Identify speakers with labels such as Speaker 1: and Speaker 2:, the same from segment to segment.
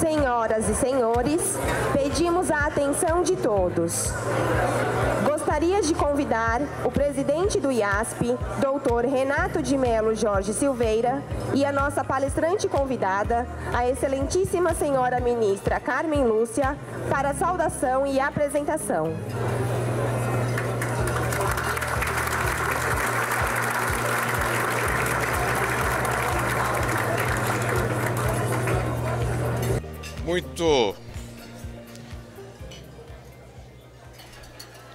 Speaker 1: Senhoras e senhores, pedimos a atenção de todos. Gostaria de convidar o presidente do IASP, Dr. Renato de Melo Jorge Silveira, e a nossa palestrante convidada, a excelentíssima senhora ministra Carmen Lúcia, para a saudação e apresentação.
Speaker 2: Muito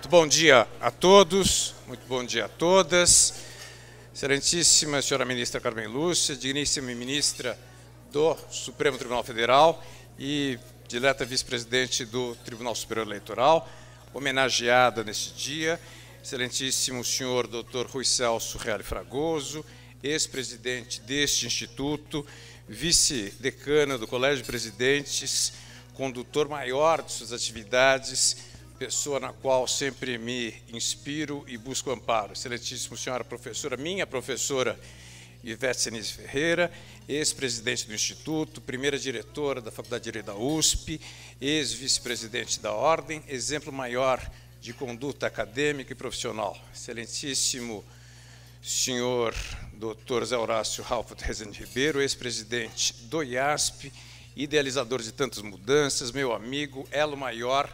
Speaker 2: bom dia a todos, muito bom dia a todas. Excelentíssima senhora ministra Carmen Lúcia, digníssima ministra do Supremo Tribunal Federal e dileta vice-presidente do Tribunal Superior Eleitoral, homenageada neste dia, excelentíssimo senhor Dr. Rui Celso Reale Fragoso, ex-presidente deste instituto, vice-decana do Colégio de Presidentes, condutor maior de suas atividades, pessoa na qual sempre me inspiro e busco amparo. Excelentíssima senhora professora, minha professora Ivete Senise Ferreira, ex-presidente do Instituto, primeira diretora da Faculdade de Direito da USP, ex-vice-presidente da Ordem, exemplo maior de conduta acadêmica e profissional. Excelentíssimo senhor Dr. Zé Horácio Ralph Rezende Ribeiro, ex-presidente do IASP, idealizador de tantas mudanças, meu amigo, elo maior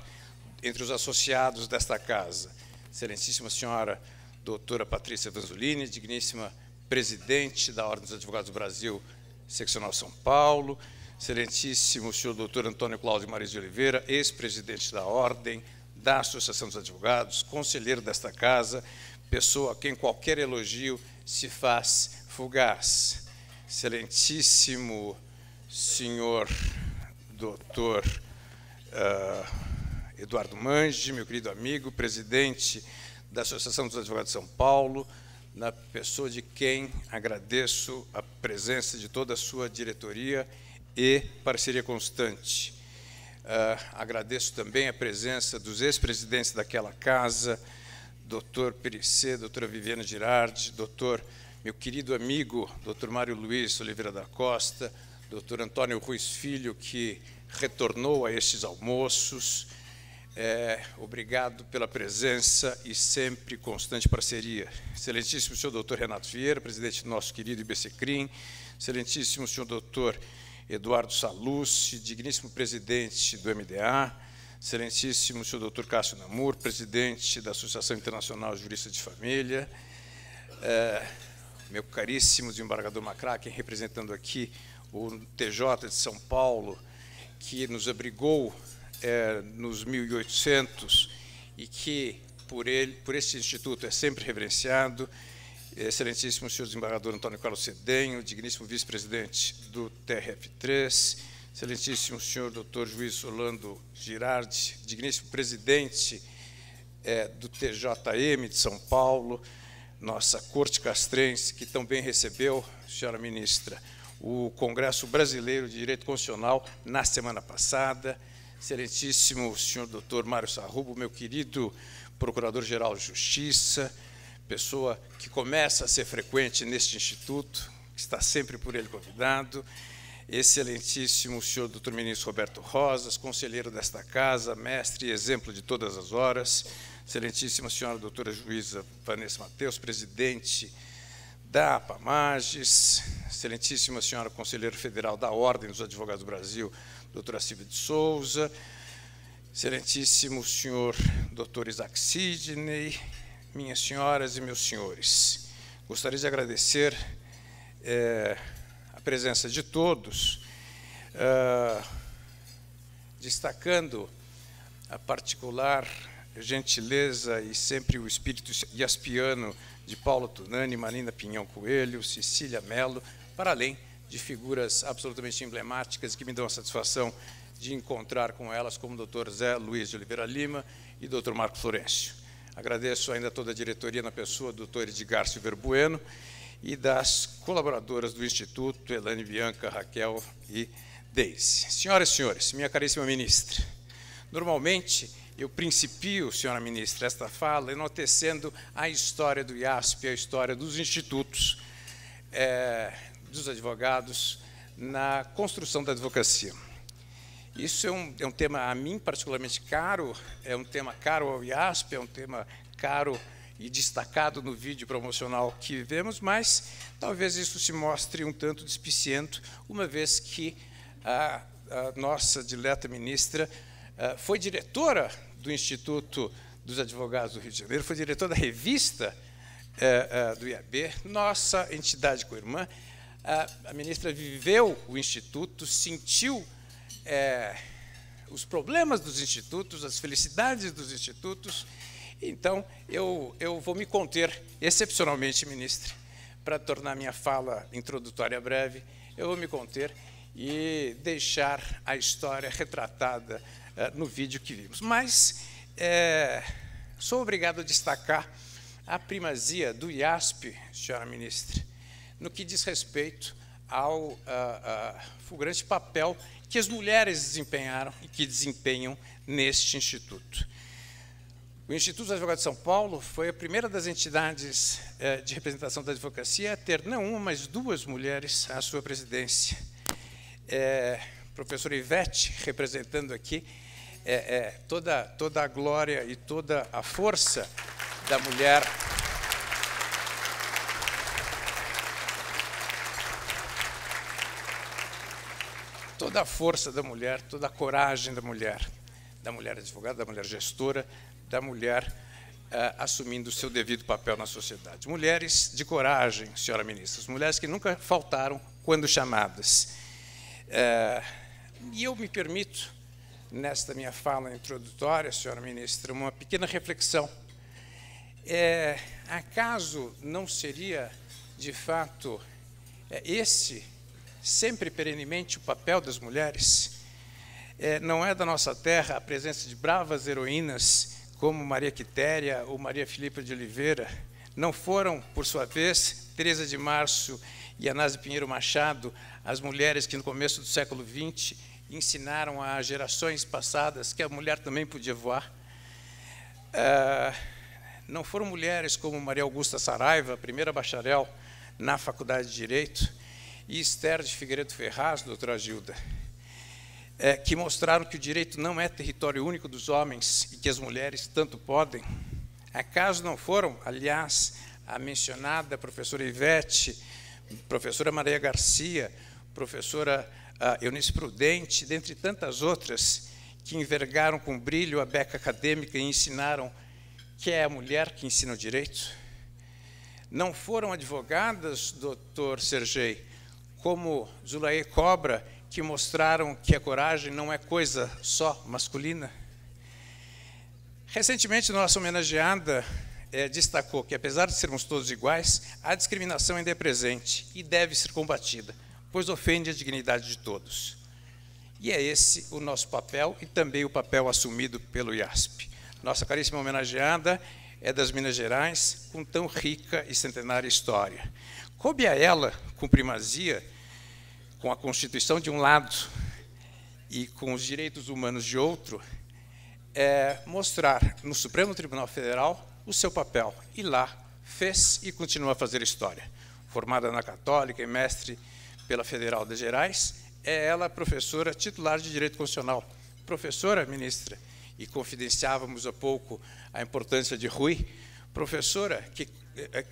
Speaker 2: entre os associados desta casa. Excelentíssima senhora doutora Patrícia Vanzolini, digníssima presidente da Ordem dos Advogados do Brasil, seccional São Paulo, excelentíssimo senhor doutor Antônio Cláudio Maris de Oliveira, ex-presidente da Ordem, da Associação dos Advogados, conselheiro desta casa, pessoa a quem qualquer elogio se faz fugaz. Excelentíssimo senhor doutor Eduardo Mangi, meu querido amigo, presidente da Associação dos Advogados de São Paulo, na pessoa de quem agradeço a presença de toda a sua diretoria e parceria constante. Agradeço também a presença dos ex-presidentes daquela casa, doutor Perissé, doutora Viviana Girardi, meu querido amigo, doutor Mário Luiz Oliveira da Costa, doutor Antônio Ruiz Filho, que retornou a estes almoços. Obrigado pela presença e sempre constante parceria. Excelentíssimo senhor doutor Renato Vieira, presidente do nosso querido IBCCRIM, excelentíssimo senhor doutor Eduardo Salucci, digníssimo presidente do MDA, excelentíssimo senhor doutor Cássio Namur, presidente da Associação Internacional de Juristas de Família, meu caríssimo desembargador Macraken, representando aqui o TJ de São Paulo, que nos abrigou nos 1800 e que por este instituto é sempre reverenciado, excelentíssimo senhor desembargador Antônio Carlos Cedenho, digníssimo vice-presidente do TRF3, excelentíssimo senhor doutor juiz Orlando Girardi, digníssimo presidente do TJM de São Paulo, nossa Corte Castrense, que também recebeu, senhora ministra, o Congresso Brasileiro de Direito Constitucional na semana passada, excelentíssimo senhor doutor Mário Sarrubo, meu querido procurador-geral de Justiça, pessoa que começa a ser frequente neste instituto, que está sempre por ele convidado, excelentíssimo senhor doutor ministro Roberto Rosas, conselheiro desta casa, mestre e exemplo de todas as horas, excelentíssima senhora doutora juíza Vanessa Mateus, presidente da APAMAGES, excelentíssima senhora conselheira federal da Ordem dos Advogados do Brasil, doutora Silvia de Souza, excelentíssimo senhor doutor Isaac Sidney, minhas senhoras e meus senhores. Gostaria de agradecer a presença de todos, destacando a particular gentileza e sempre o espírito iaspiano de Paulo Tunani, Marina Pinhão Coelho, Cecília Mello, para além de figuras absolutamente emblemáticas que me dão a satisfação de encontrar com elas, como o Dr. Zé Luiz de Oliveira Lima e Dr. Marco Florencio. Agradeço ainda a toda a diretoria na pessoa do Dr. Edgar Silveira Bueno e das colaboradoras do Instituto, Elane Bianca, Raquel e Deise. Senhoras e senhores, minha caríssima ministra, normalmente eu principio, senhora ministra, esta fala enaltecendo a história do IASP, a história dos institutos, dos advogados, na construção da advocacia. Isso é um tema, a mim, particularmente caro, é um tema caro ao IASP, é um tema caro e destacado no vídeo promocional que vemos, mas talvez isso se mostre um tanto despiciento, uma vez que a nossa dileta ministra foi diretora do Instituto dos Advogados do Rio de Janeiro, foi diretora da revista do IAB, nossa entidade co-irmã. A ministra viveu o Instituto, sentiu os problemas dos institutos, as felicidades dos institutos. Então, eu vou me conter, excepcionalmente, ministra, para tornar minha fala introdutória breve, eu vou me conter e deixar a história retratada no vídeo que vimos. Mas sou obrigado a destacar a primazia do IASP, senhora ministra, no que diz respeito ao fulgurante papel que as mulheres desempenharam e que desempenham neste instituto. O Instituto dos Advogados de São Paulo foi a primeira das entidades de representação da advocacia a ter não uma, mas duas mulheres à sua presidência. Professora Ivete, representando aqui toda a glória e toda a força da mulher. Toda a força da mulher, toda a coragem da mulher advogada, da mulher gestora, da mulher assumindo o seu devido papel na sociedade. Mulheres de coragem, senhora ministra, mulheres que nunca faltaram quando chamadas. E eu me permito, nesta minha fala introdutória, senhora ministra, uma pequena reflexão. Acaso não seria, de fato, esse sempre perenemente o papel das mulheres? Não é da nossa terra a presença de bravas heroínas como Maria Quitéria ou Maria Filipa de Oliveira? Não foram, por sua vez, Teresa de Março e Anásia Pinheiro Machado, as mulheres que no começo do século XX ensinaram a gerações passadas que a mulher também podia voar? Não foram mulheres como Maria Augusta Saraiva, primeira bacharel na Faculdade de Direito, e Esther de Figueiredo Ferraz, doutora Gilda, que mostraram que o direito não é território único dos homens e que as mulheres tanto podem? Acaso não foram, aliás, a mencionada professora Ivete, professora Maria Garcia, professora Eunice Prudente, dentre tantas outras, que envergaram com brilho a beca acadêmica e ensinaram que é a mulher que ensina o direito? Não foram advogadas, doutor Sergei, como Zulaê Cobra, que mostraram que a coragem não é coisa só masculina? Recentemente, nossa homenageada destacou que, apesar de sermos todos iguais, a discriminação ainda é presente e deve ser combatida, pois ofende a dignidade de todos. E é esse o nosso papel e também o papel assumido pelo IASP. Nossa caríssima homenageada é das Minas Gerais, com tão rica e centenária história. Coube a ela, com primazia, com a Constituição de um lado e com os direitos humanos de outro, mostrar no Supremo Tribunal Federal o seu papel. E lá fez e continua a fazer história. Formada na Católica e mestre pela Federal de Gerais, é ela professora titular de Direito Constitucional. Professora, ministra, e confidenciávamos há pouco a importância de Rui, professora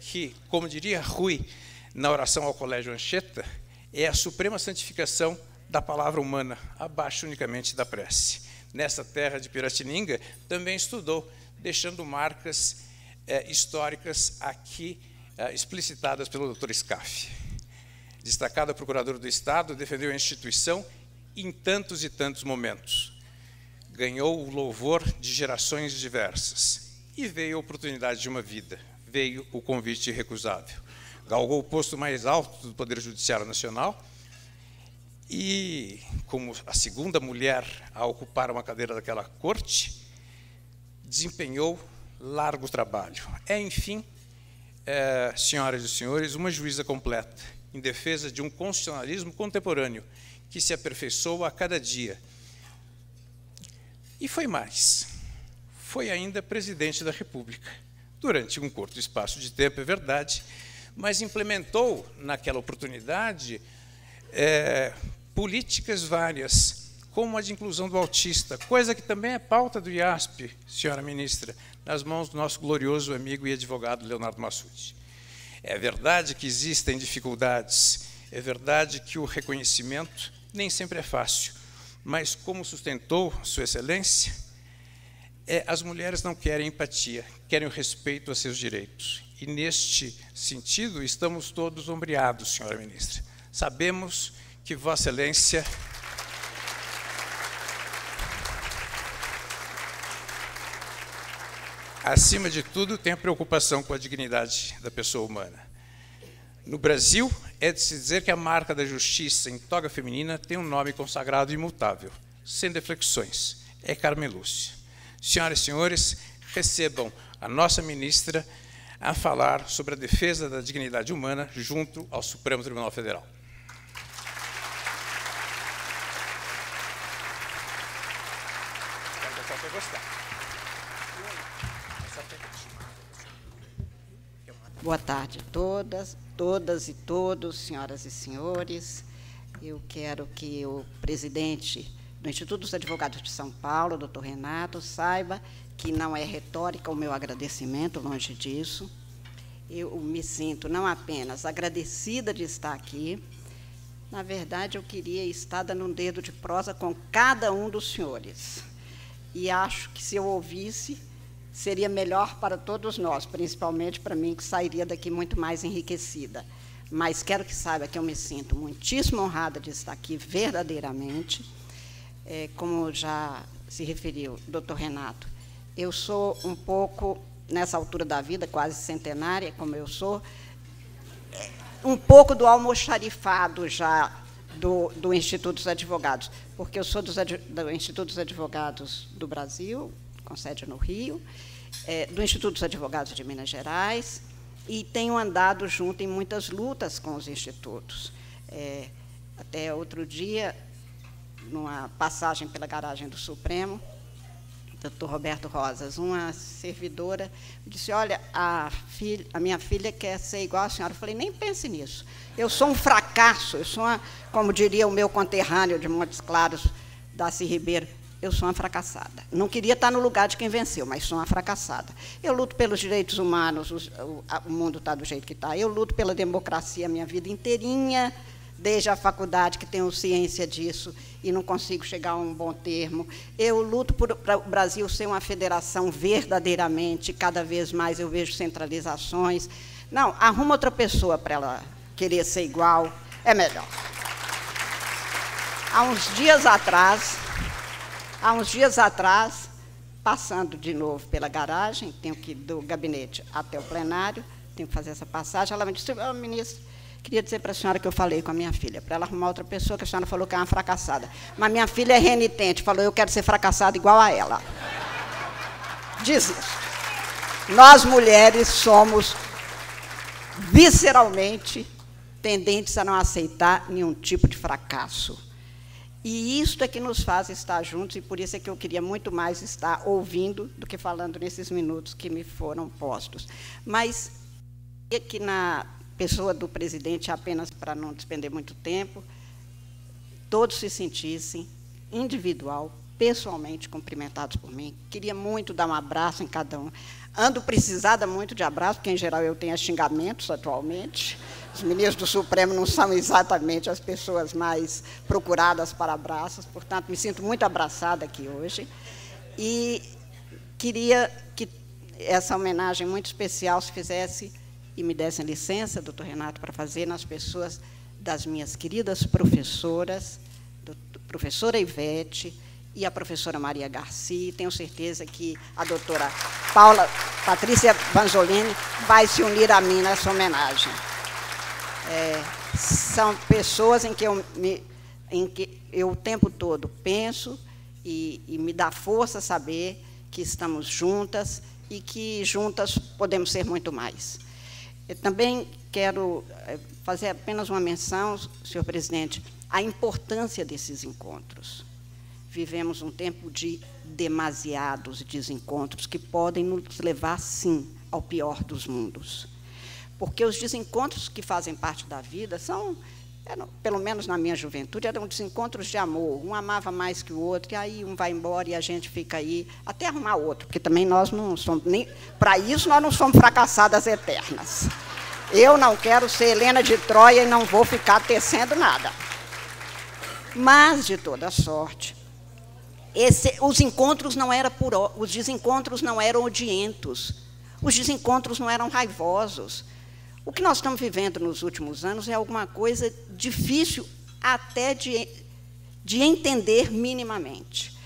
Speaker 2: que, como diria Rui na oração ao Colégio Anchieta, é a suprema santificação da palavra humana, abaixo unicamente da prece. Nessa terra de Piratininga, também estudou, deixando marcas históricas aqui explicitadas pelo Dr. Scaff. Destacada procuradora do Estado, defendeu a instituição em tantos e tantos momentos. Ganhou o louvor de gerações diversas. E veio a oportunidade de uma vida, veio o convite irrecusável. Galgou o posto mais alto do Poder Judiciário Nacional e, como a segunda mulher a ocupar uma cadeira daquela corte, desempenhou largo trabalho. Enfim, senhoras e senhores, uma juíza completa, em defesa de um constitucionalismo contemporâneo que se aperfeiçoa a cada dia. E foi mais. Foi ainda presidente da República, durante um curto espaço de tempo, é verdade, mas implementou, naquela oportunidade, políticas várias, como a de inclusão do autista, coisa que também é pauta do IASP, senhora ministra, nas mãos do nosso glorioso amigo e advogado Leonardo Massucci. É verdade que existem dificuldades, é verdade que o reconhecimento nem sempre é fácil, mas, como sustentou Sua Excelência, as mulheres não querem empatia, querem o respeito a seus direitos. E, neste sentido, estamos todos ombreados, senhora ministra. Sabemos que Vossa Excelência acima de tudo, tem a preocupação com a dignidade da pessoa humana. No Brasil, é de se dizer que a marca da justiça em toga feminina tem um nome consagrado e imutável, sem reflexões, é Carmen Lúcia. Senhoras e senhores, recebam a nossa ministra a falar sobre a defesa da dignidade humana junto ao Supremo Tribunal Federal.
Speaker 3: Boa tarde a todas e todos, senhoras e senhores. Eu quero que o presidente do Instituto dos Advogados de São Paulo, doutor Renato, saiba que não é retórica o meu agradecimento, longe disso. Eu me sinto não apenas agradecida de estar aqui, na verdade, eu queria estar dando um dedo de prosa com cada um dos senhores. E acho que, se eu ouvisse, seria melhor para todos nós, principalmente para mim, que sairia daqui muito mais enriquecida. Mas quero que saiba que eu me sinto muitíssimo honrada de estar aqui, verdadeiramente. Como já se referiu, doutor Renato, eu sou um pouco, nessa altura da vida, quase centenária, como eu sou, um pouco do almoxarifado já do Instituto dos Advogados, porque eu sou do Instituto dos Advogados do Brasil, com sede no Rio, do Instituto dos Advogados de Minas Gerais, e tenho andado junto em muitas lutas com os institutos. Até outro dia, numa passagem pela garagem do Supremo, doutor Roberto Rosas, uma servidora, disse, olha, a minha filha quer ser igual à senhora. Eu falei, nem pense nisso. Eu sou um fracasso, eu sou, como diria o meu conterrâneo de Montes Claros, Darcy Ribeiro, eu sou uma fracassada. Não queria estar no lugar de quem venceu, mas sou uma fracassada. Eu luto pelos direitos humanos, o mundo está do jeito que está. Eu luto pela democracia a minha vida inteirinha, desde a faculdade, que tenho ciência disso, e não consigo chegar a um bom termo. Eu luto para o Brasil ser uma federação verdadeiramente, cada vez mais eu vejo centralizações. Não, arruma outra pessoa para ela querer ser igual, é melhor. Há uns dias atrás, passando de novo pela garagem, tenho que ir do gabinete até o plenário, tenho que fazer essa passagem, ela me disse, oh, ministro, queria dizer para a senhora que eu falei com a minha filha, para ela arrumar outra pessoa, que a senhora falou que é uma fracassada. Mas minha filha é renitente, falou, eu quero ser fracassada igual a ela. Diz isso. Nós, mulheres, somos visceralmente tendentes a não aceitar nenhum tipo de fracasso. E isto é que nos faz estar juntos, e por isso é que eu queria muito mais estar ouvindo do que falando nesses minutos que me foram postos. Mas é que na pessoa do presidente, apenas para não despender muito tempo, todos se sentissem individual, pessoalmente cumprimentados por mim. Queria muito dar um abraço em cada um. Ando precisada muito de abraço, porque, em geral, eu tenho xingamentos atualmente. Os ministros do Supremo não são exatamente as pessoas mais procuradas para abraços, portanto, me sinto muito abraçada aqui hoje. E queria que essa homenagem muito especial se fizesse, e me dessem licença, doutor Renato, para fazer nas pessoas das minhas queridas professoras, professora Ivete e a professora Maria Garcia. Tenho certeza que a doutora Patrícia Vanzolini vai se unir a mim nessa homenagem. São pessoas em que eu o tempo todo penso e me dá força saber que estamos juntas e que juntas podemos ser muito mais. Eu também quero fazer apenas uma menção, senhor presidente, à importância desses encontros. Vivemos um tempo de demasiados desencontros que podem nos levar, sim, ao pior dos mundos. Porque os desencontros que fazem parte da vida são pelo menos na minha juventude, eram desencontros de amor. Um amava mais que o outro, e aí um vai embora e a gente fica aí até arrumar outro, porque também nós não somos, nem para isso nós não somos fracassadas eternas. Eu não quero ser Helena de Troia e não vou ficar tecendo nada. Mas, de toda sorte, os desencontros não eram odientos, os desencontros não eram raivosos. O que nós estamos vivendo nos últimos anos é alguma coisa difícil até de entender minimamente.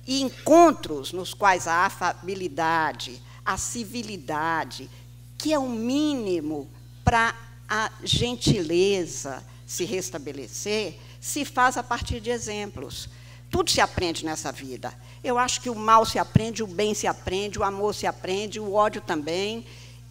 Speaker 3: E encontros nos quais a afabilidade, a civilidade, que é o mínimo para a gentileza se restabelecer, se faz a partir de exemplos. Tudo se aprende nessa vida. Eu acho que o mal se aprende, o bem se aprende, o amor se aprende, o ódio também.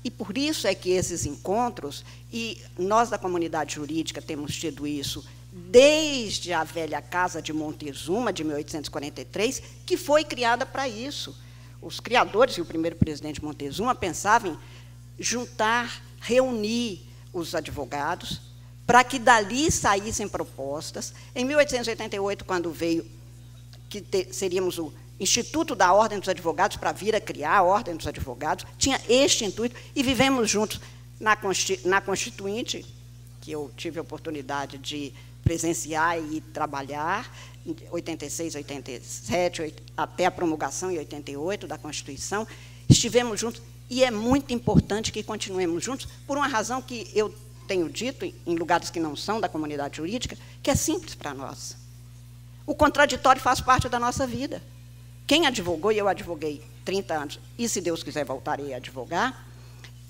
Speaker 3: E por isso é que esses encontros, e nós da comunidade jurídica temos tido isso desde a velha Casa de Montezuma, de 1843, que foi criada para isso. Os criadores e o primeiro presidente Montezuma pensavam em juntar, reunir os advogados, para que dali saíssem propostas. Em 1888, quando veio, que seríamos o Instituto da Ordem dos Advogados, para vir a criar a Ordem dos Advogados, tinha este intuito, e vivemos juntos na Constituinte, que eu tive a oportunidade de presenciar e trabalhar, em 86, 87, até a promulgação em 88 da Constituição, estivemos juntos, e é muito importante que continuemos juntos, por uma razão que eu tenho dito, em lugares que não são da comunidade jurídica, que é simples para nós. O contraditório faz parte da nossa vida. Quem advogou, e eu advoguei 30 anos, e se Deus quiser voltarei a advogar,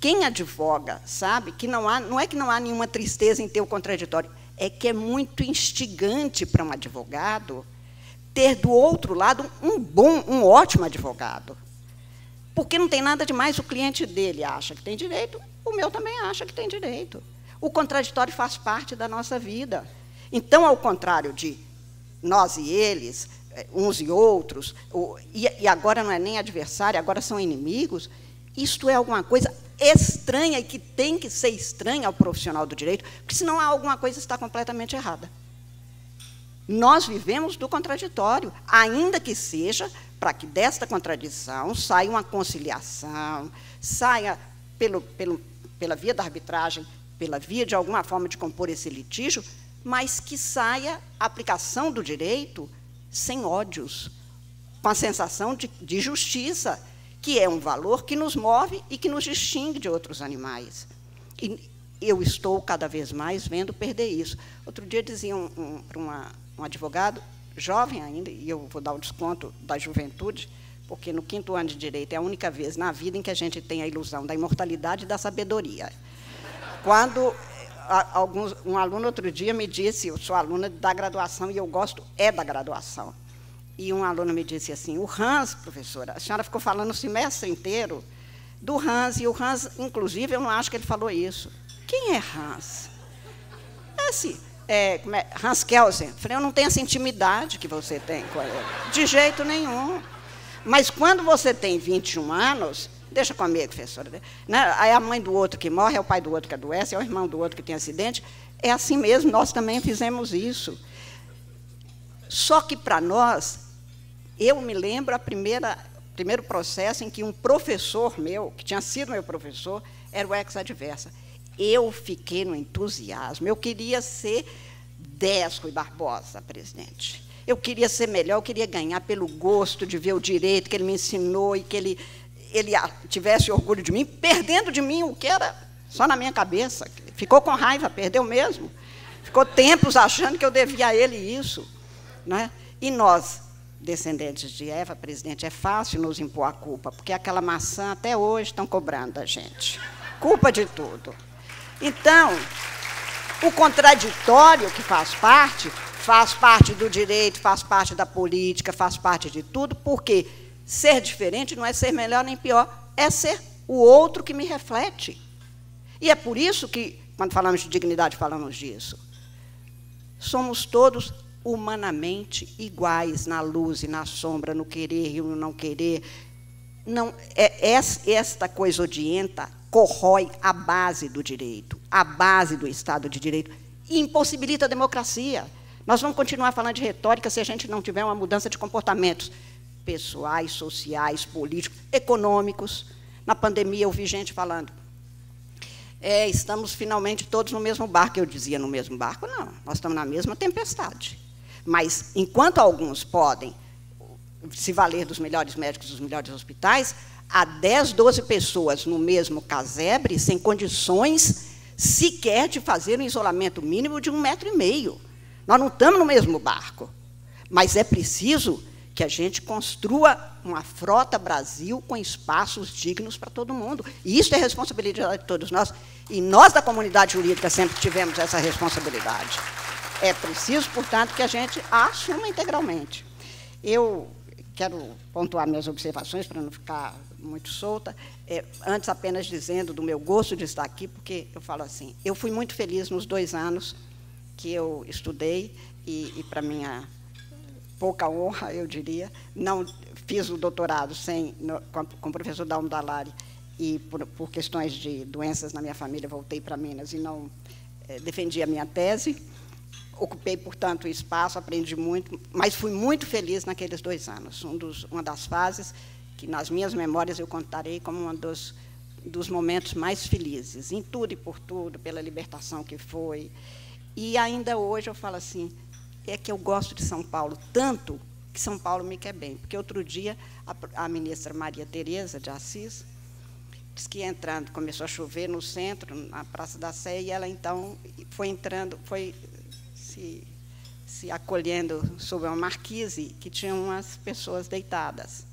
Speaker 3: quem advoga sabe que não é que não há nenhuma tristeza em ter o contraditório, é que é muito instigante para um advogado ter do outro lado um ótimo advogado. Porque não tem nada demais, o cliente dele acha que tem direito, o meu também acha que tem direito. O contraditório faz parte da nossa vida. Então, ao contrário de nós e eles, uns e outros, e agora não é nem adversário, agora são inimigos, isto é alguma coisa estranha e que tem que ser estranha ao profissional do direito, porque senão alguma coisa está completamente errada. Nós vivemos do contraditório, ainda que seja para que desta contradição saia uma conciliação, saia pela via da arbitragem, pela via de alguma forma de compor esse litígio, mas que saia a aplicação do direito sem ódios, com a sensação de justiça, que é um valor que nos move e que nos distingue de outros animais. E eu estou, cada vez mais, vendo perder isso. Outro dia dizia para um advogado, jovem ainda, e eu vou dar o desconto da juventude, porque no 5º ano de Direito é a única vez na vida em que a gente tem a ilusão da imortalidade e da sabedoria. Quando um aluno outro dia me disse, eu sou aluna da graduação e eu gosto da graduação, e um aluno me disse assim, o Hans, professora, a senhora ficou falando o semestre inteiro do Hans, e o Hans, inclusive, eu não acho que ele falou isso. Quem é Hans? Hans Kelsen. Falei, eu não tenho essa intimidade que você tem com ele, de jeito nenhum. Mas quando você tem 21 anos, deixa comigo, professora, né? Aí a mãe do outro que morre, é o pai do outro que adoece, é o irmão do outro que tem acidente, é assim mesmo, nós também fizemos isso. Só que, para nós, eu me lembro primeiro processo em que um professor meu, que tinha sido meu professor, era o ex-adversa. Eu fiquei no entusiasmo, eu queria ser Desco e Barbosa, presidente. Eu queria ser melhor, eu queria ganhar pelo gosto de ver o direito que ele me ensinou e que ele tivesse orgulho de mim, perdendo de mim o que era só na minha cabeça. Ficou com raiva, perdeu mesmo. Ficou tempos achando que eu devia a ele isso. Né? E nós, descendentes de Eva, presidente, é fácil nos impor a culpa, porque aquela maçã até hoje estão cobrando da gente. Culpa de tudo. Então, o contraditório que faz parte do direito, faz parte da política, faz parte de tudo, porque ser diferente não é ser melhor nem pior, é ser o outro que me reflete. E é por isso que, quando falamos de dignidade, falamos disso. Somos todos humanamente iguais na luz e na sombra, no querer e no não querer. Não, esta coisa odienta corrói a base do direito, a base do Estado de Direito. e impossibilita a democracia. Nós vamos continuar falando de retórica se a gente não tiver uma mudança de comportamentos pessoais, sociais, políticos, econômicos. Na pandemia, eu vi gente falando, estamos finalmente todos no mesmo barco. Eu dizia, no mesmo barco? Não, nós estamos na mesma tempestade. Mas, enquanto alguns podem se valer dos melhores médicos, dos melhores hospitais, há 10, 12 pessoas no mesmo casebre, sem condições sequer de fazer um isolamento mínimo de 1,5 metro. Nós não estamos no mesmo barco, mas é preciso que a gente construa uma frota Brasil com espaços dignos para todo mundo. E isso é responsabilidade de todos nós. E nós, da comunidade jurídica, sempre tivemos essa responsabilidade. É preciso, portanto, que a gente a assuma integralmente. Eu quero pontuar minhas observações para não ficar muito solta, antes apenas dizendo do meu gosto de estar aqui, porque eu falo assim, eu fui muito feliz nos 2 anos que eu estudei, e para minha pouca honra, eu diria, não fiz o doutorado com o professor Dalmo Dallari, e por questões de doenças na minha família, voltei para Minas e não defendi a minha tese. Ocupei, portanto, o espaço, aprendi muito, mas fui muito feliz naqueles 2 anos. Uma das fases que, nas minhas memórias, eu contarei como um dos momentos mais felizes, em tudo e por tudo, pela libertação que foi. E ainda hoje eu falo assim, é que eu gosto de São Paulo tanto que São Paulo me quer bem. Porque outro dia a ministra Maria Tereza de Assis disse que entrando, começou a chover no centro, na Praça da Sé, e ela então foi entrando, foi se acolhendo sob uma marquise que tinha umas pessoas deitadas.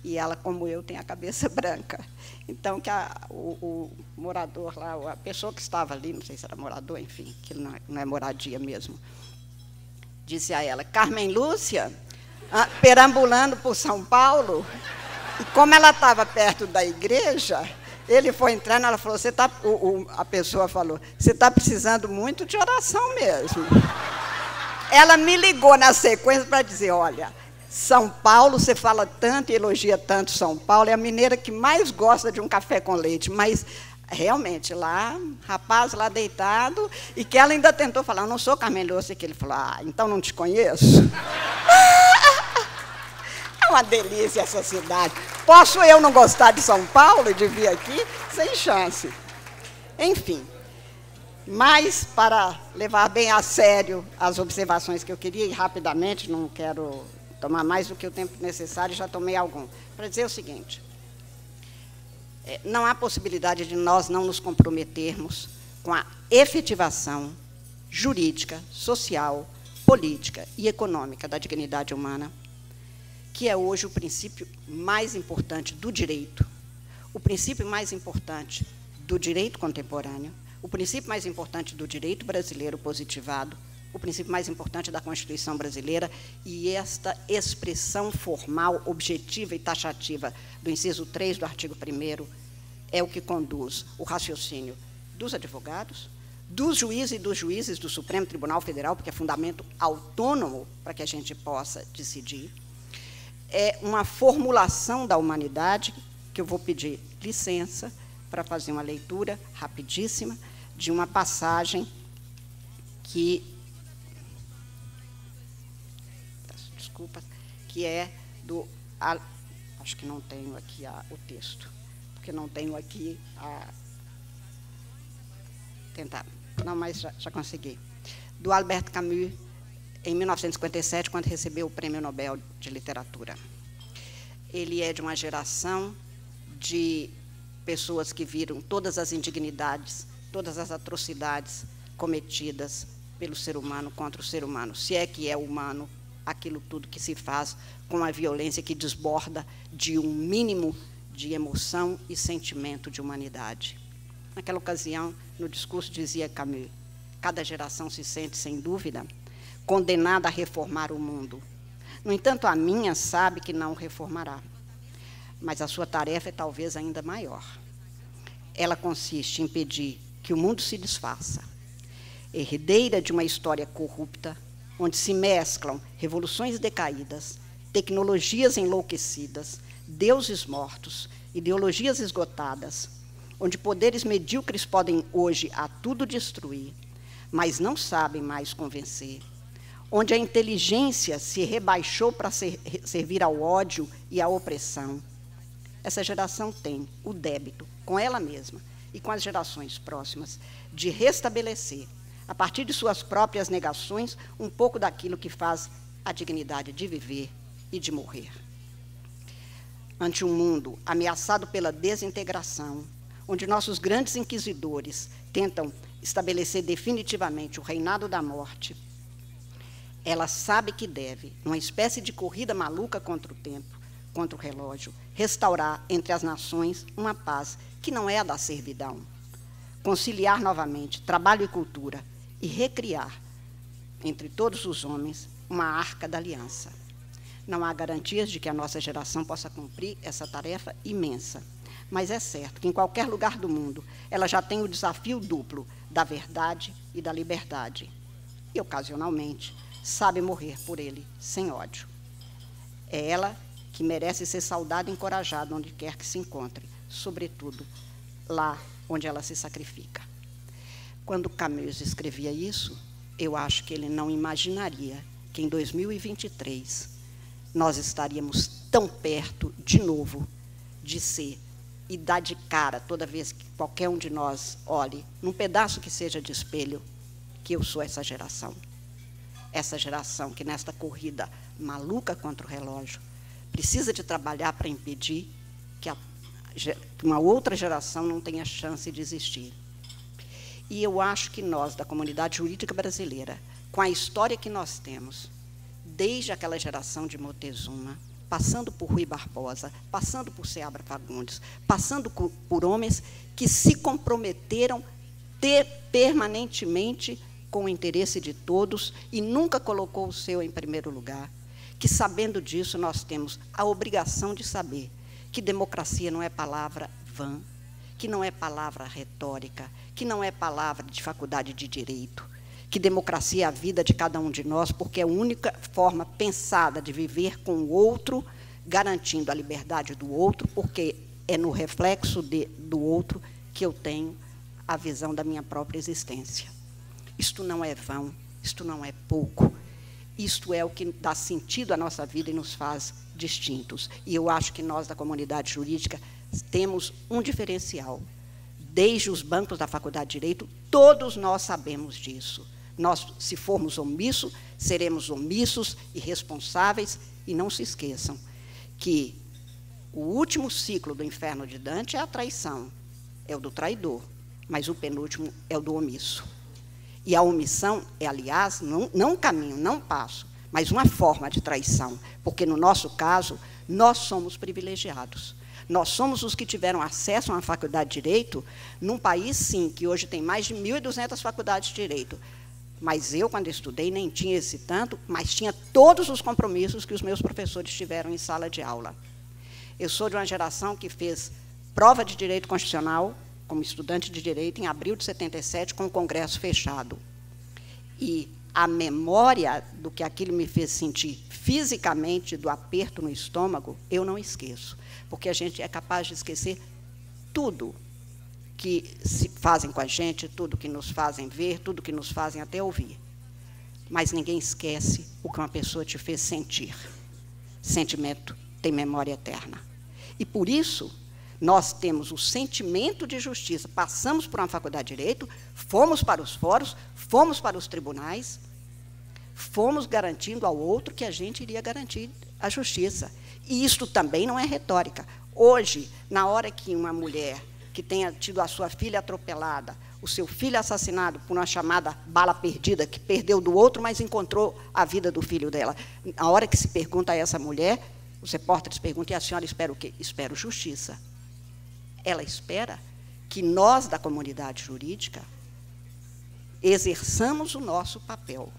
Speaker 3: E ela, como eu, tem a cabeça branca. Então, que o morador lá, a pessoa que estava ali, não sei se era morador, enfim, que não é moradia mesmo, disse a ela, Carmen Lúcia, perambulando por São Paulo, e como ela estava perto da igreja, ele foi entrando, ela falou, a pessoa falou, você está precisando muito de oração mesmo. Ela me ligou na sequência para dizer, olha, São Paulo, você fala tanto e elogia tanto São Paulo, é a mineira que mais gosta de um café com leite, mas realmente, lá, rapaz lá deitado, e que ela ainda tentou falar, eu não sou Carmen Lúcia, que ele falou, então não te conheço. É uma delícia essa cidade. Posso eu não gostar de São Paulo e de vir aqui? Sem chance. Enfim, mas para levar bem a sério as observações que eu queria, e rapidamente, não quero tomar mais do que o tempo necessário, já tomei algum, para dizer o seguinte, não há possibilidade de nós não nos comprometermos com a efetivação jurídica, social, política e econômica da dignidade humana, que é hoje o princípio mais importante do direito, o princípio mais importante do direito contemporâneo, o princípio mais importante do direito brasileiro positivado, o princípio mais importante da Constituição brasileira, e esta expressão formal, objetiva e taxativa do inciso 3 do artigo 1º é o que conduz o raciocínio dos advogados, dos juízes e dos juízes do Supremo Tribunal Federal, porque é fundamento autônomo para que a gente possa decidir. É uma formulação da humanidade, que eu vou pedir licença para fazer uma leitura rapidíssima de uma passagem que, desculpa, que é do, acho que não tenho aqui o texto, porque não tenho aqui tentar, não, mas já consegui, do Albert Camus, em 1957, quando recebeu o Prêmio Nobel de Literatura. Ele é de uma geração de pessoas que viram todas as indignidades, todas as atrocidades cometidas pelo ser humano contra o ser humano, se é que é humano aquilo tudo que se faz com a violência que desborda de um mínimo de emoção e sentimento de humanidade. Naquela ocasião, no discurso, dizia Camus, cada geração se sente, sem dúvida, condenada a reformar o mundo. No entanto, a minha sabe que não o reformará. Mas a sua tarefa é talvez ainda maior. Ela consiste em impedir que o mundo se desfaça. Herdeira de uma história corrupta, onde se mesclam revoluções decaídas, tecnologias enlouquecidas, deuses mortos, ideologias esgotadas, onde poderes medíocres podem hoje a tudo destruir, mas não sabem mais convencer, onde a inteligência se rebaixou para servir ao ódio e à opressão. Essa geração tem o débito com ela mesma e com as gerações próximas de restabelecer, a partir de suas próprias negações, um pouco daquilo que faz a dignidade de viver e de morrer. Ante um mundo ameaçado pela desintegração, onde nossos grandes inquisidores tentam estabelecer definitivamente o reinado da morte, ela sabe que deve, numa espécie de corrida maluca contra o tempo, contra o relógio, restaurar entre as nações uma paz que não é a da servidão, conciliar novamente trabalho e cultura e recriar, entre todos os homens, uma arca da aliança. Não há garantias de que a nossa geração possa cumprir essa tarefa imensa, mas é certo que, em qualquer lugar do mundo, ela já tem o desafio duplo da verdade e da liberdade. E, ocasionalmente, sabe morrer por ele sem ódio. É ela que merece ser saudada e encorajada onde quer que se encontre, sobretudo lá onde ela se sacrifica. Quando Camus escrevia isso, eu acho que ele não imaginaria que em 2023 nós estaríamos tão perto, de novo, de ser e dar de cara, toda vez que qualquer um de nós olhe, num pedaço que seja de espelho, que eu sou essa geração. Essa geração que, nesta corrida maluca contra o relógio, precisa de trabalhar para impedir que uma outra geração não tenha chance de existir. E eu acho que nós, da comunidade jurídica brasileira, com a história que nós temos, desde aquela geração de Moctezuma, passando por Rui Barbosa, passando por Seabra Fagundes, passando por homens que se comprometeram permanentemente com o interesse de todos e nunca colocou o seu em primeiro lugar, que, sabendo disso, nós temos a obrigação de saber que democracia não é palavra vã, que não é palavra retórica, que não é palavra de faculdade de direito, que democracia é a vida de cada um de nós, porque é a única forma pensada de viver com o outro, garantindo a liberdade do outro, porque é no reflexo do outro que eu tenho a visão da minha própria existência. Isto não é vão, isto não é pouco, isto é o que dá sentido à nossa vida e nos faz distintos. E eu acho que nós, da comunidade jurídica, temos um diferencial. Desde os bancos da Faculdade de Direito, todos nós sabemos disso. Nós, se formos omissos, seremos omissos, irresponsáveis, e não se esqueçam que o último ciclo do inferno de Dante é a traição, é o do traidor, mas o penúltimo é o do omisso. E a omissão é, aliás, não um caminho, não um passo, mas uma forma de traição, porque, no nosso caso, nós somos privilegiados. Nós somos os que tiveram acesso a uma faculdade de Direito num país, sim, que hoje tem mais de 1.200 faculdades de Direito. Mas eu, quando estudei, nem tinha esse tanto, mas tinha todos os compromissos que os meus professores tiveram em sala de aula. Eu sou de uma geração que fez prova de Direito Constitucional, como estudante de Direito, em abril de 77, com o Congresso fechado. E a memória do que aquilo me fez sentir fisicamente, do aperto no estômago, eu não esqueço, porque a gente é capaz de esquecer tudo que se fazem com a gente, tudo que nos fazem ver, tudo que nos fazem até ouvir. Mas ninguém esquece o que uma pessoa te fez sentir. Sentimento tem memória eterna. E, por isso, nós temos o sentimento de justiça. Passamos por uma faculdade de Direito, fomos para os fóruns, fomos para os tribunais, fomos garantindo ao outro que a gente iria garantir a justiça. E isto também não é retórica. Hoje, na hora que uma mulher que tenha tido a sua filha atropelada, o seu filho assassinado por uma chamada bala perdida, que perdeu do outro, mas encontrou a vida do filho dela, na hora que se pergunta a essa mulher, os repórteres perguntam, e a senhora espera o quê? Espero justiça. Ela espera que nós, da comunidade jurídica, exerçamos o nosso papel.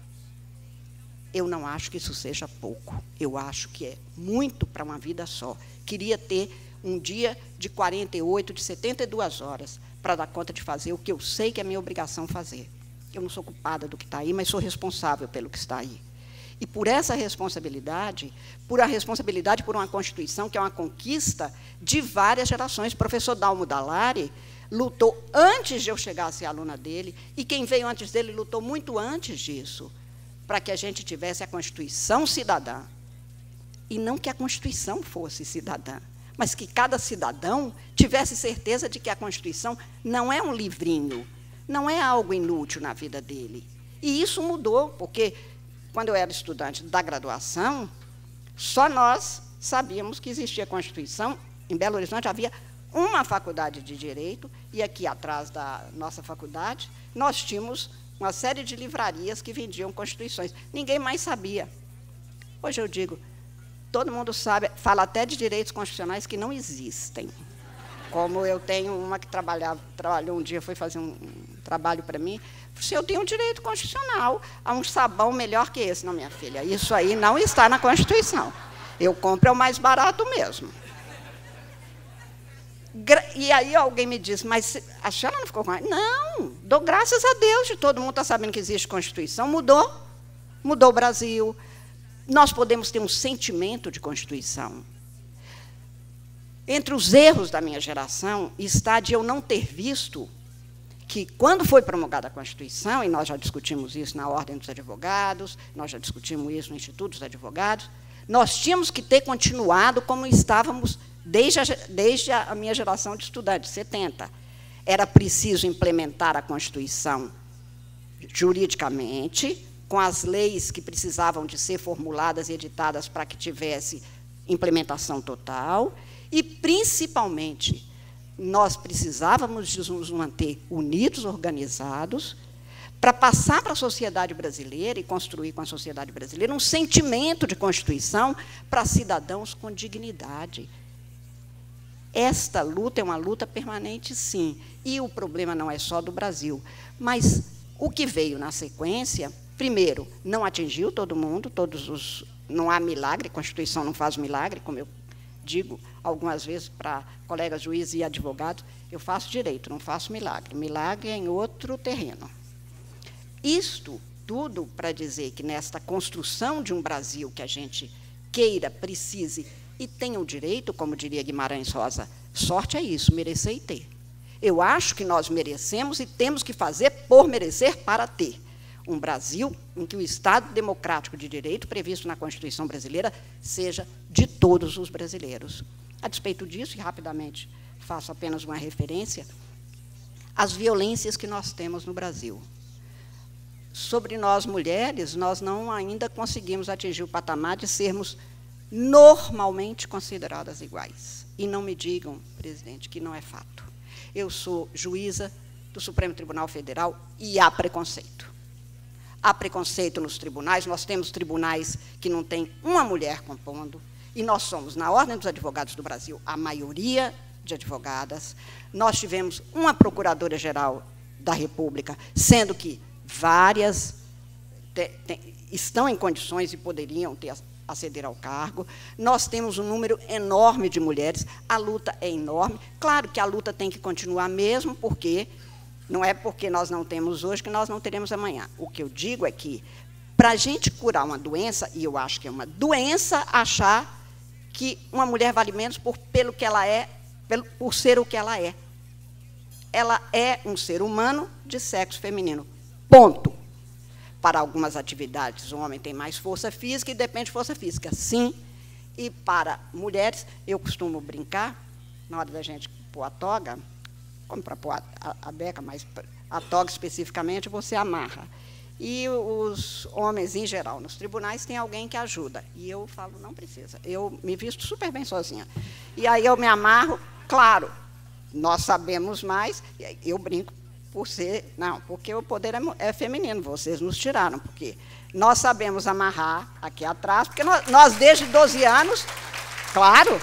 Speaker 3: Eu não acho que isso seja pouco. Eu acho que é muito para uma vida só. Queria ter um dia de 48, de 72 horas, para dar conta de fazer o que eu sei que é minha obrigação fazer. Eu não sou culpada do que está aí, mas sou responsável pelo que está aí. E por essa responsabilidade, por uma Constituição que é uma conquista de várias gerações. O professor Dalmo Dallari, lutou antes de eu chegar a ser aluna dele, e quem veio antes dele lutou muito antes disso, para que a gente tivesse a Constituição cidadã. E não que a Constituição fosse cidadã, mas que cada cidadão tivesse certeza de que a Constituição não é um livrinho, não é algo inútil na vida dele. E isso mudou, porque, quando eu era estudante da graduação, só nós sabíamos que existia a Constituição. Em Belo Horizonte havia uma faculdade de Direito, e aqui atrás da nossa faculdade, nós tínhamos uma série de livrarias que vendiam Constituições. Ninguém mais sabia. Hoje eu digo, todo mundo sabe, fala até de direitos constitucionais que não existem. Como eu tenho uma que trabalhou um dia, foi fazer um trabalho para mim, se eu tenho um direito constitucional a um sabão melhor que esse. Não, minha filha, isso aí não está na Constituição. Eu compro é o mais barato mesmo. E aí alguém me disse, mas a senhora não ficou com raiva? Não, dou graças a Deus de todo mundo estar sabendo que existe Constituição. Mudou o Brasil. Nós podemos ter um sentimento de Constituição. Entre os erros da minha geração está de eu não ter visto que, quando foi promulgada a Constituição, e nós já discutimos isso na Ordem dos Advogados, nós já discutimos isso no Instituto dos Advogados, nós tínhamos que ter continuado como estávamos desde a minha geração de estudantes, 70. Era preciso implementar a Constituição juridicamente, com as leis que precisavam de ser formuladas e editadas para que tivesse implementação total, e, principalmente, nós precisávamos de nos manter unidos, organizados, para passar para a sociedade brasileira e construir com a sociedade brasileira um sentimento de Constituição para cidadãos com dignidade. Esta luta é uma luta permanente, sim, e o problema não é só do Brasil. Mas o que veio na sequência, primeiro, não atingiu todo mundo, não há milagre, a Constituição não faz milagre, como eu digo algumas vezes para colegas juízes e advogados, eu faço direito, não faço milagre. Milagre é em outro terreno. Isto tudo para dizer que, nesta construção de um Brasil que a gente queira, precise e tenha o direito, como diria Guimarães Rosa, sorte é isso, merecer e ter. Eu acho que nós merecemos e temos que fazer por merecer para ter um Brasil em que o Estado democrático de direito, previsto na Constituição brasileira, seja de todos os brasileiros. A despeito disso, e rapidamente faço apenas uma referência, às violências que nós temos no Brasil. Sobre nós, mulheres, nós não ainda conseguimos atingir o patamar de sermos normalmente consideradas iguais. E não me digam, presidente, que não é fato. Eu sou juíza do Supremo Tribunal Federal e há preconceito. Há preconceito nos tribunais, nós temos tribunais que não tem uma mulher compondo, e nós somos, na Ordem dos Advogados do Brasil, a maioria de advogadas. Nós tivemos uma Procuradora-Geral da República, sendo que várias estão em condições e poderiam aceder ao cargo. Nós temos um número enorme de mulheres, a luta é enorme. Claro que a luta tem que continuar mesmo, porque não é porque nós não temos hoje que nós não teremos amanhã. O que eu digo é que, para a gente curar uma doença, e eu acho que é uma doença achar que uma mulher vale menos pelo que ela é, por ser o que ela é. Ela é um ser humano de sexo feminino. Ponto. Para algumas atividades, o homem tem mais força física e depende de força física, sim. E para mulheres, eu costumo brincar, na hora da gente pôr a toga, como para pôr a beca, mas a toga especificamente, você amarra. E os homens, em geral, nos tribunais, tem alguém que ajuda. E eu falo, não precisa. Eu me visto super bem sozinha. E aí eu me amarro, claro, nós sabemos mais, eu brinco por ser... Não, porque o poder é feminino, vocês nos tiraram, porque nós sabemos amarrar aqui atrás, porque nós desde 12 anos, claro,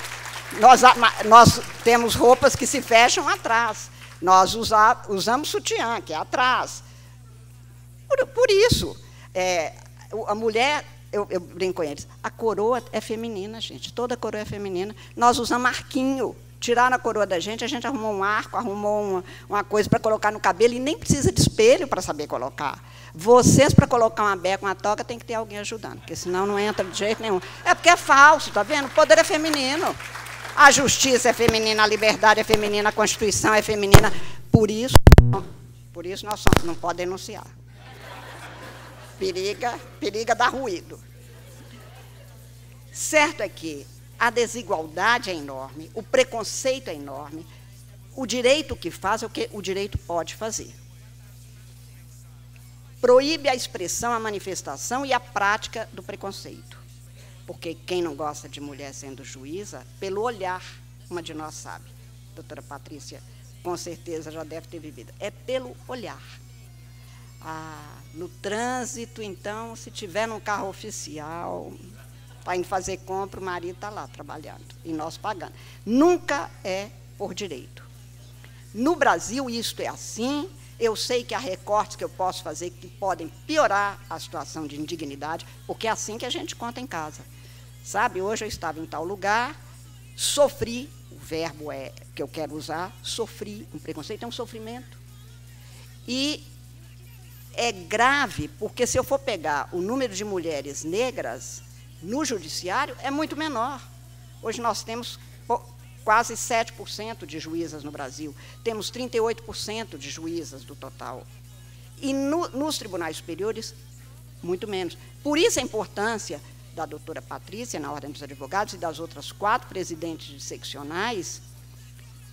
Speaker 3: nós temos roupas que se fecham atrás. Nós usamos sutiã, aqui atrás. Por isso, a mulher, eu brinco com eles, a coroa é feminina, gente, toda coroa é feminina. Nós usamos arquinho, tiraram a coroa da gente, a gente arrumou um arco, arrumou uma coisa para colocar no cabelo, e nem precisa de espelho para saber colocar. Vocês, para colocar uma beca, uma toga, tem que ter alguém ajudando, porque senão não entra de jeito nenhum. É porque é falso, está vendo? O poder é feminino. A justiça é feminina, a liberdade é feminina, a Constituição é feminina. Por isso nós não podemos denunciar. Periga dar ruído. Certo é que a desigualdade é enorme, o preconceito é enorme, o direito que faz é o que o direito pode fazer. Proíbe a expressão, a manifestação e a prática do preconceito. Porque quem não gosta de mulher sendo juíza, pelo olhar, uma de nós sabe, a doutora Patrícia com certeza já deve ter vivido, é pelo olhar. No trânsito, então, se tiver num carro oficial, está indo fazer compra, o marido está lá trabalhando, e nós pagando. Nunca é por direito. No Brasil, isto é assim. Eu sei que há recortes que eu posso fazer que podem piorar a situação de indignidade, porque é assim que a gente conta em casa. Sabe, hoje eu estava em tal lugar, sofri, o verbo é que eu quero usar, sofri, um preconceito é um sofrimento. E é grave, porque se eu for pegar o número de mulheres negras no judiciário, é muito menor. Hoje nós temos quase 7% de juízas no Brasil, temos 38% de juízas do total. E nos tribunais superiores, muito menos. Por isso a importância da doutora Patrícia, na Ordem dos Advogados, e das outras 4 presidentes de seccionais,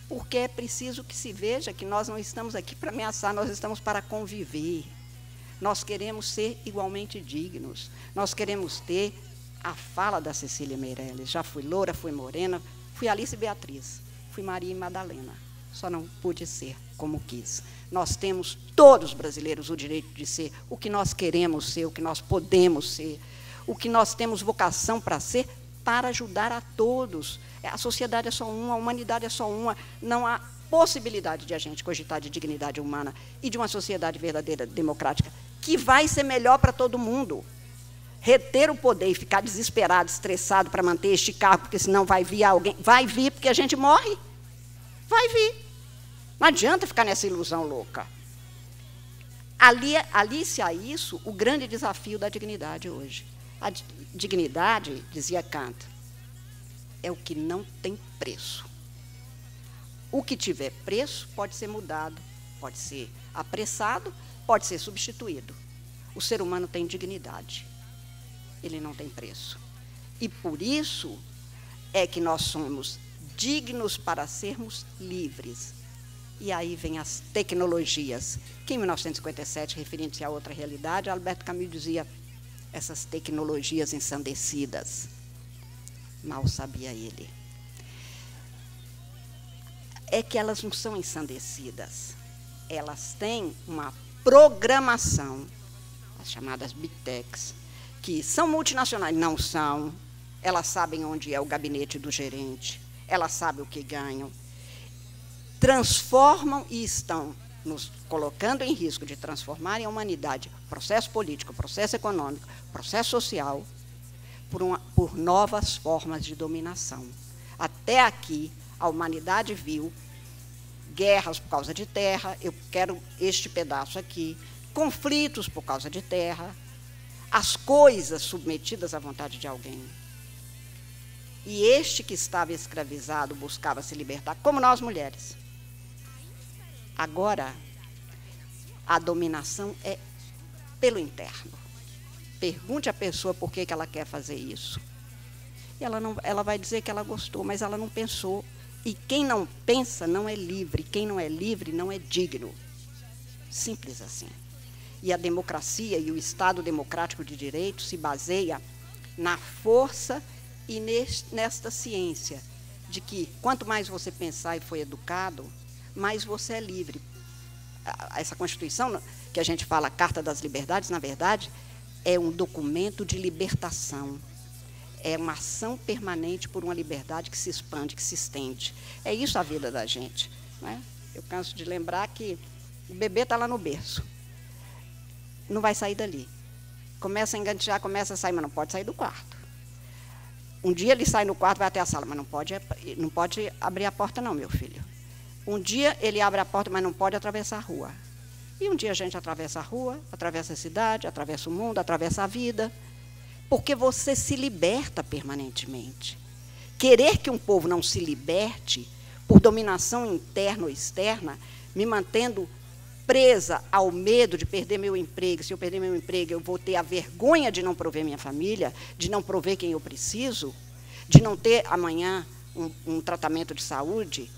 Speaker 3: porque é preciso que se veja que nós não estamos aqui para ameaçar, nós estamos para conviver. Nós queremos ser igualmente dignos, nós queremos ter a fala da Cecília Meirelles. Já fui loura, fui morena, fui Alice Beatriz, fui Maria e Madalena, só não pude ser como quis. Nós temos, todos os brasileiros, o direito de ser o que nós queremos ser, o que nós podemos ser, o que nós temos vocação para ser, para ajudar a todos. A sociedade é só uma, a humanidade é só uma, não há possibilidade de a gente cogitar de dignidade humana e de uma sociedade verdadeira, democrática, que vai ser melhor para todo mundo. Reter o poder e ficar desesperado, estressado para manter este cargo, porque senão vai vir alguém. Vai vir, porque a gente morre. Vai vir. Não adianta ficar nessa ilusão louca. Ali-se a isso o grande desafio da dignidade hoje. A dignidade, dizia Kant, é o que não tem preço. O que tiver preço pode ser mudado, pode ser apressado, pode ser substituído. O ser humano tem dignidade. Ele não tem preço. E por isso é que nós somos dignos para sermos livres. E aí vem as tecnologias, que em 1957, referindo-se a outra realidade, Alberto Camus dizia, essas tecnologias ensandecidas. Mal sabia ele. É que elas não são ensandecidas. Elas têm uma programação, as chamadas Big Techs, que são multinacionais, não são, elas sabem onde é o gabinete do gerente, elas sabem o que ganham, transformam e estão nos colocando em risco de transformarem a humanidade, processo político, processo econômico, processo social, por novas formas de dominação. Até aqui, a humanidade viu guerras por causa de terra, eu quero este pedaço aqui, conflitos por causa de terra, as coisas submetidas à vontade de alguém. E este que estava escravizado buscava se libertar, como nós mulheres. Agora, a dominação é pelo interno. Pergunte à pessoa por que ela quer fazer isso. E ela vai dizer que ela gostou, mas ela não pensou. E quem não pensa não é livre. Quem não é livre não é digno. Simples assim. E a democracia e o Estado democrático de direito se baseia na força e nesta ciência de que, quanto mais você pensar e for educado, mais você é livre. Essa Constituição, que a gente fala, Carta das Liberdades, na verdade, é um documento de libertação. É uma ação permanente por uma liberdade que se expande, que se estende. É isso a vida da gente. Não é? Eu canso de lembrar que o bebê está lá no berço. Não vai sair dali. Começa a engantear, começa a sair, mas não pode sair do quarto. Um dia ele sai no quarto, vai até a sala, mas não pode abrir a porta não, meu filho. Um dia ele abre a porta, mas não pode atravessar a rua. E um dia a gente atravessa a rua, atravessa a cidade, atravessa o mundo, atravessa a vida, porque você se liberta permanentemente. querer que um povo não se liberte por dominação interna ou externa, me mantendo presa ao medo de perder meu emprego. Se eu perder meu emprego, eu vou ter a vergonha de não prover minha família, de não prover quem eu preciso, de não ter amanhã um tratamento de saúde.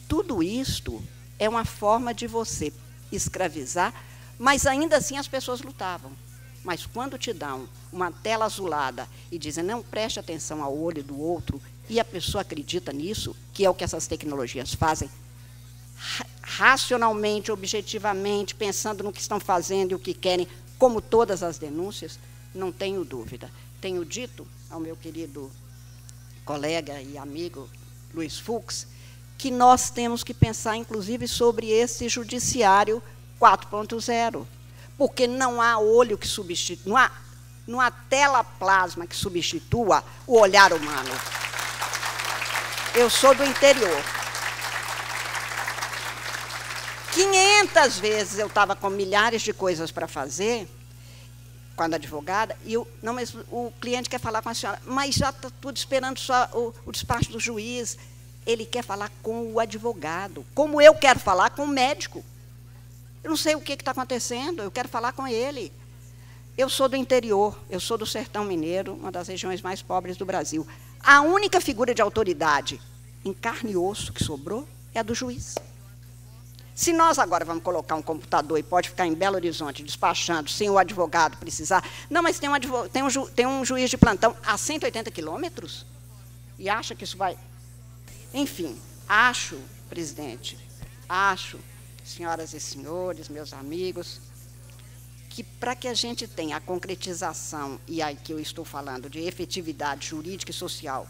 Speaker 3: Tudo isto é uma forma de você escravizar, mas ainda assim as pessoas lutavam. Mas quando te dão uma tela azulada e dizem não preste atenção ao olho do outro, e a pessoa acredita nisso, que é o que essas tecnologias fazem, racionalmente, objetivamente, pensando no que estão fazendo e o que querem, como todas as denúncias, não tenho dúvida. Tenho dito ao meu querido colega e amigo Luiz Fux que nós temos que pensar, inclusive, sobre esse judiciário 4.0, porque não há olho que substitua, não há tela plasma que substitua o olhar humano. Eu sou do interior. 500 vezes eu estava com milhares de coisas para fazer, quando advogada, e não, mas o cliente quer falar com a senhora, mas já está tudo esperando só o despacho do juiz. Ele quer falar com o advogado, como eu quero falar com o médico. Eu não sei o que está acontecendo, eu quero falar com ele. Eu sou do interior, eu sou do Sertão Mineiro, uma das regiões mais pobres do Brasil. A única figura de autoridade em carne e osso que sobrou é a do juiz. Se nós agora vamos colocar um computador e pode ficar em Belo Horizonte despachando sem o advogado precisar... Não, mas tem um juiz de plantão a 180 quilômetros e acha que isso vai... Enfim, acho, presidente, acho, senhoras e senhores, meus amigos, que para que a gente tenha a concretização, e aí que eu estou falando de efetividade jurídica e social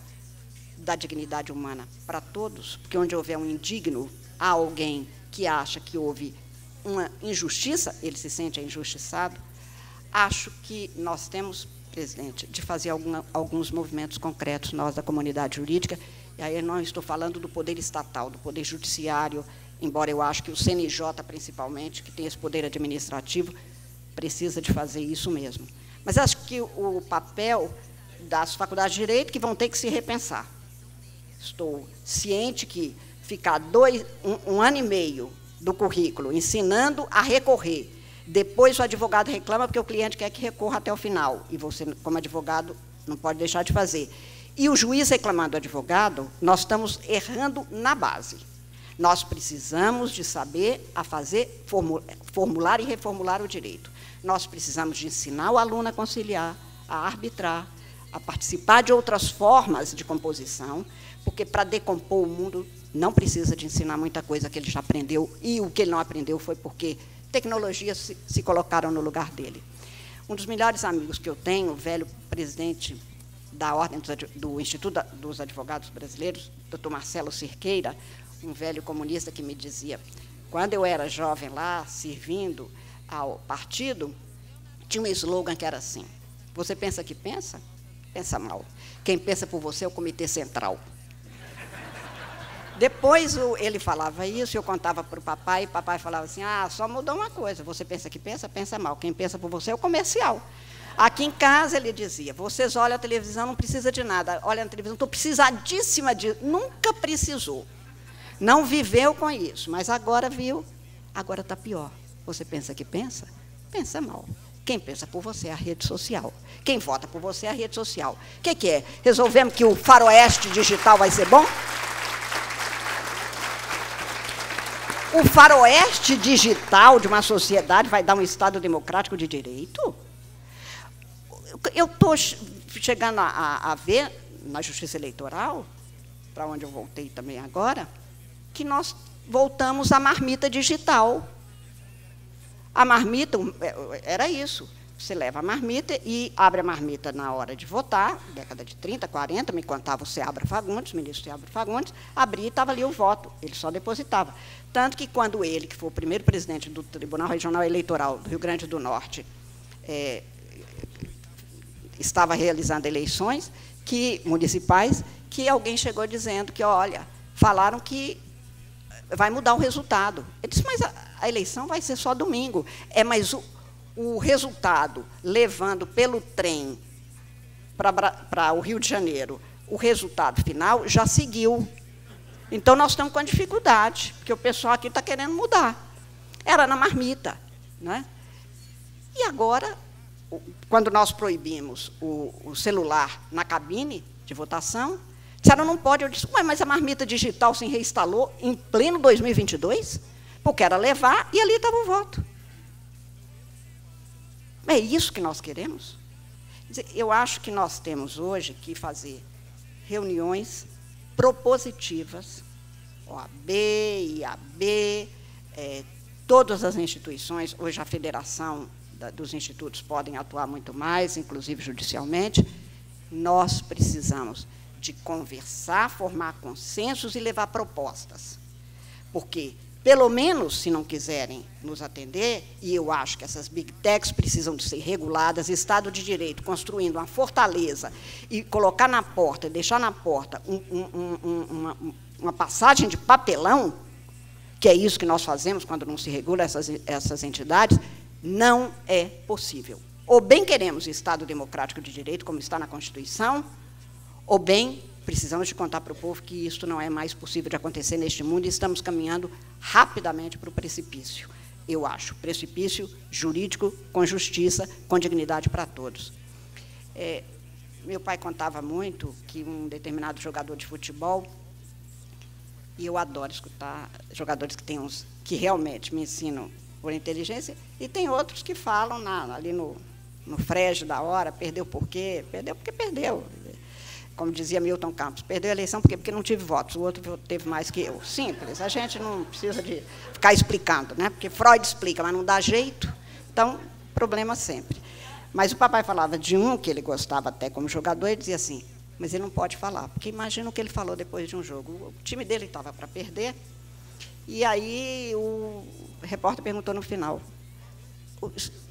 Speaker 3: da dignidade humana para todos, porque onde houver um indigno, há alguém que acha que houve uma injustiça, ele se sente injustiçado. Acho que nós temos, presidente, de fazer alguns movimentos concretos, nós da comunidade jurídica, e aí eu não estou falando do poder estatal, do poder judiciário, embora eu acho que o CNJ, principalmente, que tem esse poder administrativo, precisa de fazer isso mesmo. Mas acho que o papel das faculdades de Direito que vão ter que se repensar. Estou ciente que ficar um ano e meio do currículo ensinando a recorrer, depois o advogado reclama porque o cliente quer que recorra até o final, e você, como advogado, não pode deixar de fazer. E o juiz reclamando do advogado, nós estamos errando na base. Nós precisamos de saber a fazer, formular e reformular o direito. Nós precisamos de ensinar o aluno a conciliar, a arbitrar, a participar de outras formas de composição, porque para decompor o mundo não precisa de ensinar muita coisa que ele já aprendeu, e o que ele não aprendeu foi porque tecnologias se colocaram no lugar dele. Um dos melhores amigos que eu tenho, o velho presidente da Ordem do Instituto dos Advogados Brasileiros, doutor Marcelo Cirqueira, um velho comunista que me dizia, quando eu era jovem lá, servindo ao partido, tinha um slogan que era assim, você pensa que pensa? Pensa mal. Quem pensa por você é o Comitê Central. Depois ele falava isso, eu contava para o papai, e o papai falava assim, só mudou uma coisa, você pensa que pensa? Pensa mal. Quem pensa por você é o comercial. Aqui em casa, ele dizia, vocês olham a televisão, não precisa de nada. Olha na televisão, estou precisadíssima disso. Nunca precisou. Não viveu com isso, mas agora viu, agora está pior. Você pensa que pensa? Pensa mal. Quem pensa por você é a rede social. Quem vota por você é a rede social. O que é? Resolvemos que o faroeste digital vai ser bom? O faroeste digital de uma sociedade vai dar um Estado democrático de direito? Eu estou chegando a ver, na Justiça Eleitoral, para onde eu voltei também agora, que nós voltamos à marmita digital. A marmita era isso. Você leva a marmita e abre a marmita na hora de votar, década de 30, 40, me contava o Seabra Fagundes, o ministro Seabra Fagundes, abria e estava ali o voto, ele só depositava. Tanto que, quando ele, que foi o primeiro presidente do Tribunal Regional Eleitoral do Rio Grande do Norte, estava realizando eleições municipais, que alguém chegou dizendo que, olha, falaram que vai mudar o resultado. Ele disse, mas a eleição vai ser só domingo. Mas o resultado, levando pelo trem para o Rio de Janeiro o resultado final já seguiu. Então, nós estamos com a dificuldade, porque o pessoal aqui está querendo mudar. Era na marmita, né? E agora, quando nós proibimos o celular na cabine de votação, disseram, não pode. Eu disse, ué, mas a marmita digital se reinstalou em pleno 2022? Porque era levar e ali estava o voto. É isso que nós queremos? Eu acho que nós temos hoje que fazer reuniões propositivas, OAB, IAB, todas as instituições, hoje a federação dos institutos podem atuar muito mais, inclusive judicialmente. Nós precisamos de conversar, formar consensos e levar propostas. Porque, pelo menos, se não quiserem nos atender, e eu acho que essas big techs precisam de ser reguladas, Estado de Direito, construindo uma fortaleza e colocar na porta, deixar na porta uma passagem de papelão, que é isso que nós fazemos quando não se regula essas entidades, não é possível. Ou bem queremos Estado democrático de direito, como está na Constituição, ou bem precisamos de contar para o povo que isso não é mais possível de acontecer neste mundo e estamos caminhando rapidamente para o precipício. Eu acho, precipício jurídico, com justiça, com dignidade para todos. Meu pai contava muito que um determinado jogador de futebol, e eu adoro escutar jogadores que realmente me ensinam por inteligência, e tem outros que falam ali no frege da hora, perdeu por quê? Perdeu porque perdeu. Como dizia Milton Campos, perdeu a eleição porque não tive votos, o outro teve mais que eu. Simples, a gente não precisa de ficar explicando, né? Porque Freud explica, mas não dá jeito, então, problema sempre. Mas o papai falava de um que ele gostava até como jogador, e dizia assim, mas ele não pode falar, porque imagina o que ele falou depois de um jogo. O time dele estava para perder, e aí o repórter perguntou no final,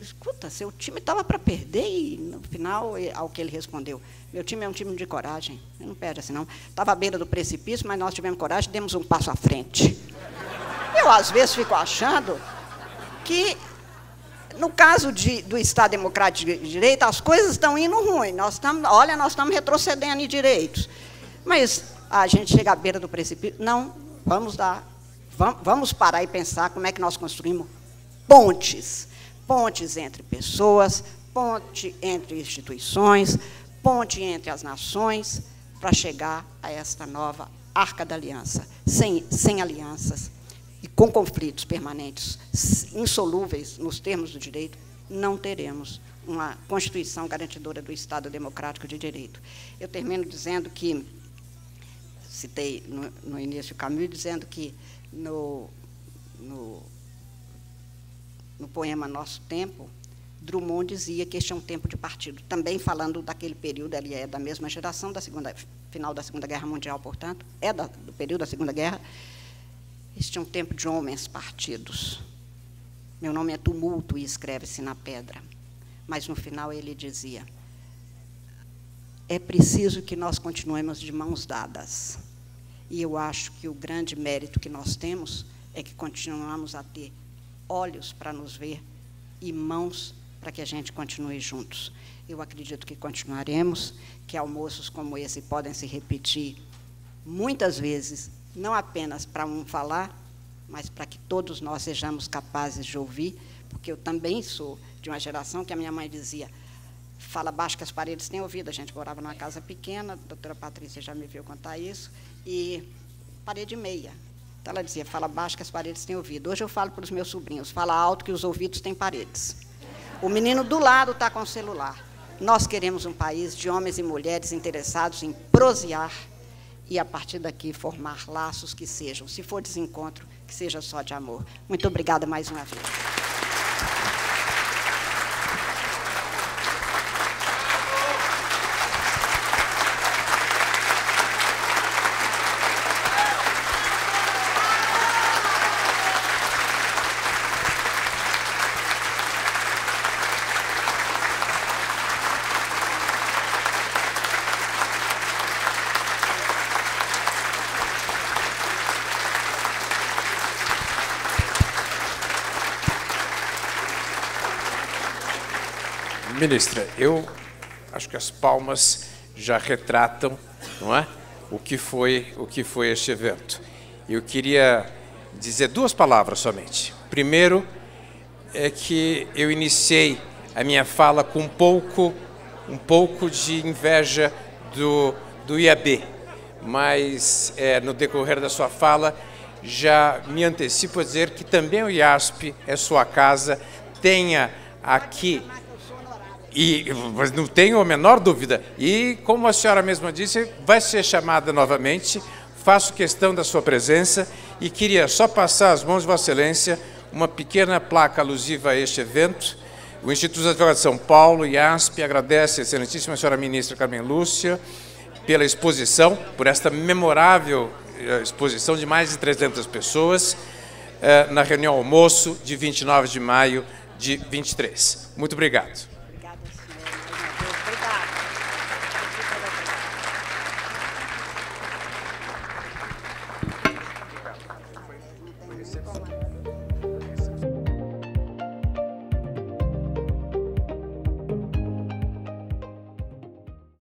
Speaker 3: escuta, seu time estava para perder, e no final, ao que ele respondeu, meu time é um time de coragem, não perde assim não. Estava à beira do precipício, mas nós tivemos coragem e demos um passo à frente. Eu, às vezes, fico achando que, no caso do Estado Democrático de Direito, as coisas estão indo ruim. Nós estamos retrocedendo em direitos. Mas a gente chega à beira do precipício. Não, vamos parar e pensar como é que nós construímos pontes. Pontes entre pessoas, ponte entre instituições, ponte entre as nações, para chegar a esta nova arca da aliança, sem alianças e com conflitos permanentes, insolúveis nos termos do direito, não teremos uma Constituição garantidora do Estado Democrático de Direito. Eu termino dizendo que, citei no início Camus, dizendo que no poema Nosso Tempo, Drummond dizia que este é um tempo de partido, também falando daquele período, ele é da mesma geração, final da Segunda Guerra Mundial, portanto, do período da Segunda Guerra. Este é um tempo de homens partidos. Meu nome é tumulto e escreve-se na pedra. Mas, no final, ele dizia, é preciso que nós continuemos de mãos dadas. E eu acho que o grande mérito que nós temos é que continuamos a ter olhos para nos ver e mãos para que a gente continue juntos. Eu acredito que continuaremos, que almoços como esse podem se repetir muitas vezes, não apenas para um falar, mas para que todos nós sejamos capazes de ouvir, porque eu também sou de uma geração que a minha mãe dizia, fala baixo que as paredes têm ouvido. A gente morava numa casa pequena, a doutora Patrícia já me viu contar isso, e parede meia. Então, ela dizia, fala baixo que as paredes têm ouvido. Hoje eu falo para os meus sobrinhos, fala alto que os ouvidos têm paredes. O menino do lado está com o celular. Nós queremos um país de homens e mulheres interessados em prosear e, a partir daqui, formar laços que sejam, se for desencontro, que seja só de amor. Muito obrigada mais uma vez.
Speaker 2: Ministra, eu acho que as palmas já retratam não é? O que foi este evento. Eu queria dizer duas palavras somente. Primeiro, é que eu iniciei a minha fala com um pouco de inveja do IAB, mas no decorrer da sua fala já me antecipo a dizer que também o IASP é sua casa, tenha aqui, mas não tenho a menor dúvida, e como a senhora mesma disse, vai ser chamada novamente, faço questão da sua presença e queria só passar às mãos de Vossa Excelência uma pequena placa alusiva a este evento. O Instituto dos Advogados de São Paulo, IASP, agradece a excelentíssima senhora ministra Carmen Lúcia pela exposição, por esta memorável exposição de mais de 300 pessoas na reunião almoço de 29 de maio de 23. Muito obrigado.